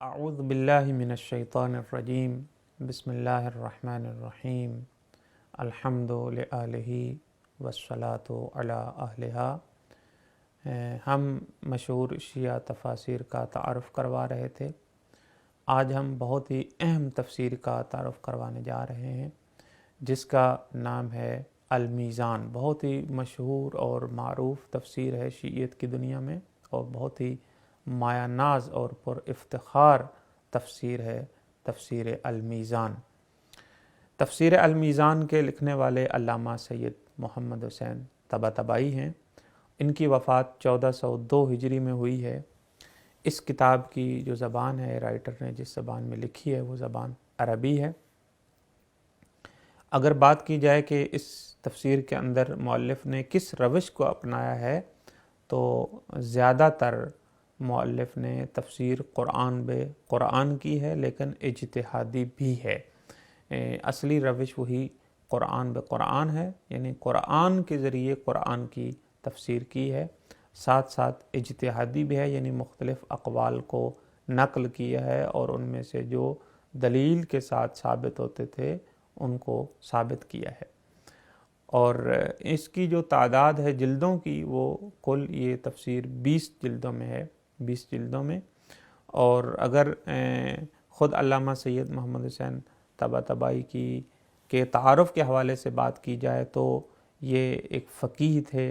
اعوذ باللہ من الشیطان الرجیم بسم اللہ الرحمن الرحیم الحمد للہ والصلاة علی اہلہا۔ ہم مشہور شیعہ تفاسیر کا تعارف کروا رہے تھے۔ آج ہم بہت ہی اہم تفسیر کا تعارف کروانے جا رہے ہیں جس کا نام ہے المیزان۔ بہت ہی مشہور اور معروف تفسیر ہے شیعیت کی دنیا میں، اور بہت ہی مایہ ناز اور پر افتخار تفسیر ہے تفسیر المیزان۔ تفسیر المیزان کے لکھنے والے علامہ سید محمد حسین طباطبائی ہیں۔ ان کی وفات 1402 ہجری میں ہوئی ہے۔ اس کتاب کی جو زبان ہے، رائٹر نے جس زبان میں لکھی ہے وہ زبان عربی ہے۔ اگر بات کی جائے کہ اس تفسیر کے اندر مؤلف نے کس روش کو اپنایا ہے، تو زیادہ تر مؤلف نے تفسیر قرآن بے قرآن کی ہے، لیکن اجتہادی بھی ہے۔ اصلی روش وہی قرآن بے قرآن ہے، یعنی قرآن کے ذریعے قرآن کی تفسیر کی ہے، ساتھ ساتھ اجتہادی بھی ہے، یعنی مختلف اقوال کو نقل کیا ہے اور ان میں سے جو دلیل کے ساتھ ثابت ہوتے تھے ان کو ثابت کیا ہے۔ اور اس کی جو تعداد ہے جلدوں کی، وہ کل یہ تفسیر 20 جلدوں میں ہے، 20 جلدوں میں۔ اور اگر خود علامہ سید محمد حسین طباطبائی کے تعارف کے حوالے سے بات کی جائے تو یہ ایک فقیہ تھے،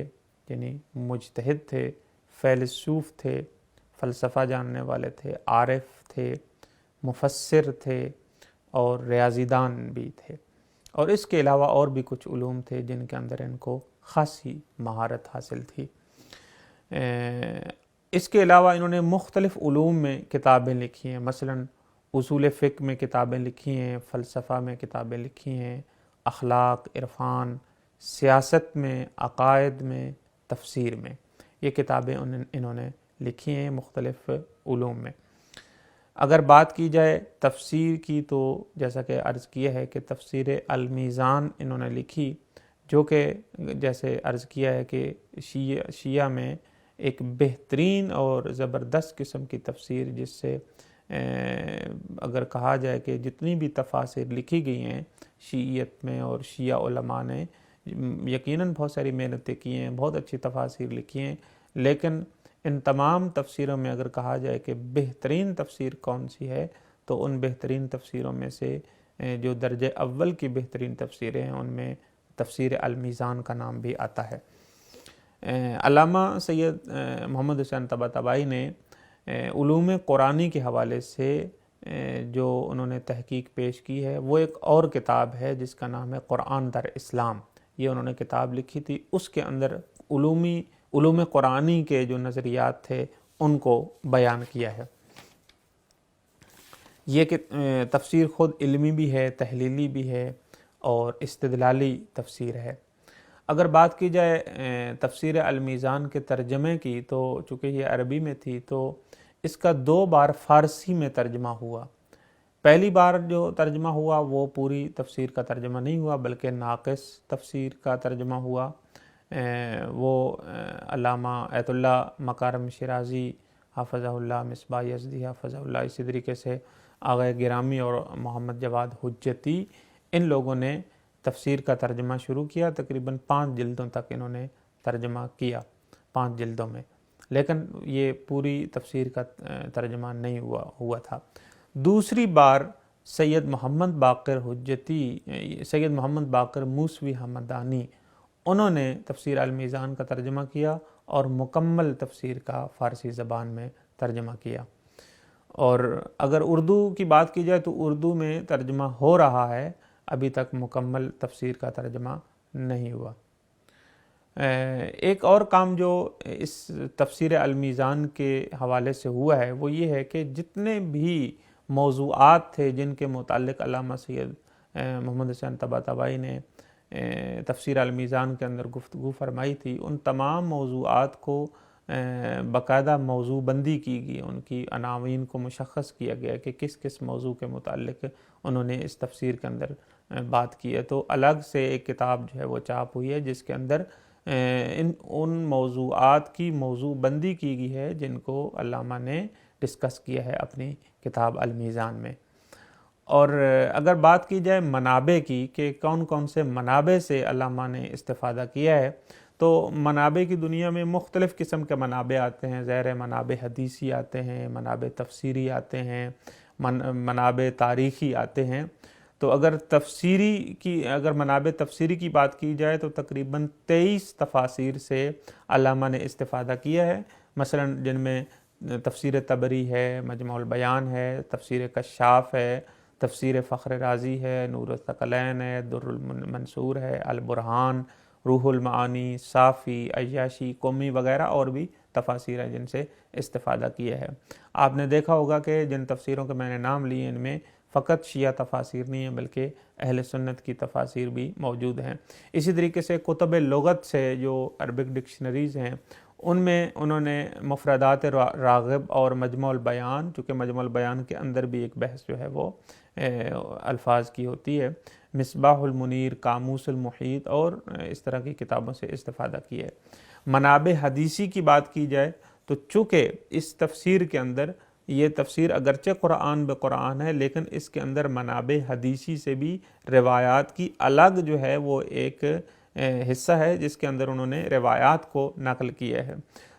یعنی مجتہد تھے، فیلسوف تھے، فلسفہ جاننے والے تھے، عارف تھے، مفسر تھے اور ریاضی دان بھی تھے، اور اس کے علاوہ اور بھی کچھ علوم تھے جن کے اندر ان کو خاصی مہارت حاصل تھی۔ اس کے علاوہ انہوں نے مختلف علوم میں کتابیں لکھی ہیں، مثلا اصول فقہ میں کتابیں لکھی ہیں، فلسفہ میں کتابیں لکھی ہیں، اخلاق، عرفان، سیاست میں، عقائد میں، تفسیر میں، یہ کتابیں انہوں نے لکھی ہیں مختلف علوم میں۔ اگر بات کی جائے تفسیر کی تو جیسا کہ عرض کیا ہے کہ تفسیر المیزان انہوں نے لکھی، جو کہ جیسے عرض کیا ہے کہ شیعہ میں ایک بہترین اور زبردست قسم کی تفسیر، جس سے اگر کہا جائے کہ جتنی بھی تفاسیر لکھی گئی ہیں شیعیت میں اور شیعہ علماء نے یقیناً بہت ساری محنتیں کی ہیں، بہت اچھی تفاسیر لکھی ہیں، لیکن ان تمام تفسیروں میں اگر کہا جائے کہ بہترین تفسیر کون سی ہے، تو ان بہترین تفسیروں میں سے جو درجہ اول کی بہترین تفسیریں ہیں ان میں تفسیر المیزان کا نام بھی آتا ہے۔ علامہ سید محمد حسین طباطبائی نے علوم قرآنی کے حوالے سے جو انہوں نے تحقیق پیش کی ہے، وہ ایک اور کتاب ہے جس کا نام ہے قرآن در اسلام۔ یہ انہوں نے کتاب لکھی تھی، اس کے اندر علوم قرآنی کے جو نظریات تھے ان کو بیان کیا ہے۔ یہ تفسیر خود علمی بھی ہے، تحلیلی بھی ہے اور استدلالی تفسیر ہے۔ اگر بات کی جائے تفسیر المیزان کے ترجمے کی، تو چونکہ یہ عربی میں تھی تو اس کا 2 بار فارسی میں ترجمہ ہوا۔ پہلی بار جو ترجمہ ہوا وہ پوری تفسیر کا ترجمہ نہیں ہوا، بلکہ ناقص تفسیر کا ترجمہ ہوا۔ وہ علامہ ایت اللہ مکارم شیرازی حافظہ اللہ، مصباح یزدی حافظہ اللہ، اسی طریقے سے آغا گرامی اور محمد جواد حجتی، ان لوگوں نے تفسیر کا ترجمہ شروع کیا۔ تقریباً 5 جلدوں تک انہوں نے ترجمہ کیا، 5 جلدوں میں، لیکن یہ پوری تفسیر کا ترجمہ نہیں ہوا تھا۔ دوسری بار سید محمد باقر موسوی ہمدانی، انہوں نے تفسیر المیزان کا ترجمہ کیا اور مکمل تفسیر کا فارسی زبان میں ترجمہ کیا۔ اور اگر اردو کی بات کی جائے تو اردو میں ترجمہ ہو رہا ہے، ابھی تک مکمل تفسیر کا ترجمہ نہیں ہوا۔ ایک اور کام جو اس تفسیر المیزان کے حوالے سے ہوا ہے وہ یہ ہے کہ جتنے بھی موضوعات تھے جن کے متعلق علامہ سید محمد حسین طباطبائی نے تفسیر المیزان کے اندر گفتگو فرمائی تھی، ان تمام موضوعات کو باقاعدہ موضوع بندی کی گئی، ان کی عناوین کو مشخص کیا گیا کہ کس کس موضوع کے متعلق انہوں نے اس تفسیر کے اندر بات کی ہے۔ تو الگ سے ایک کتاب جو ہے وہ چاپ ہوئی ہے جس کے اندر ان موضوعات کی موضوع بندی کی گئی ہے جن کو علامہ نے ڈسکس کیا ہے اپنی کتاب المیزان میں۔ اور اگر بات کی جائے منابع کی کہ کون کون سے منابع سے علامہ نے استفادہ کیا ہے، تو منابع کی دنیا میں مختلف قسم کے منابع آتے ہیں، ظاہر ہے منابع حدیثی آتے ہیں، منابع تفسیری آتے ہیں، منابع تاریخی آتے ہیں۔ تو اگر منابع تفسیری کی بات کی جائے تو تقریباً 23 تفاسیر سے علامہ نے استفادہ کیا ہے، مثلا جن میں تفسیر طبری ہے، مجموع البیان ہے، تفسیر کشاف ہے، تفسیر فخر رازی ہے، نور الثقلین ہے، در المنصور ہے، البرہان، روح المعانی، صافی، عیاشی، قمی وغیرہ اور بھی تفاسیر ہیں جن سے استفادہ کیا ہے۔ آپ نے دیکھا ہوگا کہ جن تفسیروں کے میں نے نام لیے ان میں فقط شیعہ تفاسیر نہیں ہیں بلکہ اہل سنت کی تفاسیر بھی موجود ہیں۔ اسی طریقے سے کتب لغت سے جو عربک ڈکشنریز ہیں ان میں انہوں نے مفردات راغب اور مجموع البیان، چونکہ مجموع البیان کے اندر بھی ایک بحث جو ہے وہ الفاظ کی ہوتی ہے، مصباح المنیر، قاموس المحیط اور اس طرح کی کتابوں سے استفادہ کیا ہے۔ منابع حدیثی کی بات کی جائے تو چونکہ اس تفسیر کے اندر یہ تفسیر اگرچہ قرآن بقرآن ہے لیکن اس کے اندر منابع حدیثی سے بھی روایات کی الگ جو ہے وہ ایک حصہ ہے جس کے اندر انہوں نے روایات کو نقل کیا ہے۔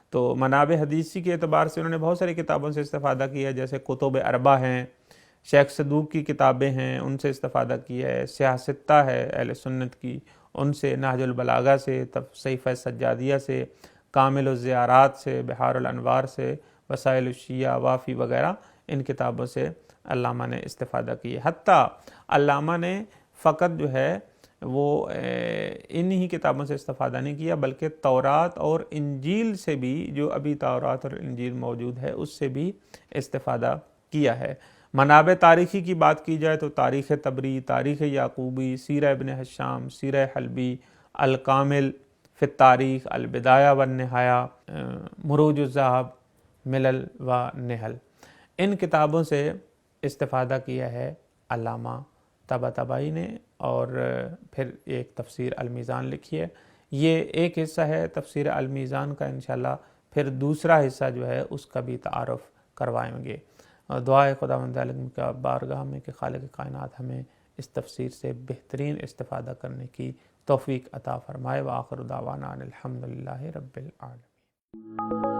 تو منابع حدیثی کے اعتبار سے انہوں نے بہت ساری کتابوں سے استفادہ کیا ہے، جیسے کتب اربع ہیں، شیخ صدوق کی کتابیں ہیں ان سے استفادہ کیا ہے، سیاستہ ہے اہل سنت کی ان سے، نہج البلاغہ سے، صحیفہ سجادیہ سے، کامل الزیارات سے، بحار الانوار سے، وسائل الشیعہ، وافی وغیرہ ان کتابوں سے علامہ نے استفادہ کی ہے۔ حتیٰ علامہ نے فقط جو ہے وہ انہی کتابوں سے استفادہ نہیں کیا بلکہ تورات اور انجیل سے بھی، جو ابھی تورات اور انجیل موجود ہے اس سے بھی استفادہ کیا ہے۔ منابع تاریخی کی بات کی جائے تو تاریخ طبری، تاریخ یعقوبی، سیرہ ابن حشام، سیرہ حلبی، الکامل فی التاریخ، البدایہ والنہایہ، مروج الذہب، ملل و نحل، ان کتابوں سے استفادہ کیا ہے علامہ طباطبائی نے۔ اور پھر ایک تفسیر المیزان لکھی ہے، یہ ایک حصہ ہے تفسیر المیزان کا، انشاءاللہ پھر دوسرا حصہ جو ہے اس کا بھی تعارف کروائیں گے۔ دعائے خداوند عالم کا بارگاہ میں کہ خالق کائنات ہمیں اس تفسیر سے بہترین استفادہ کرنے کی توفیق عطا فرمائے۔ وآخر دعوانا ان الحمدللہ رب العالمین۔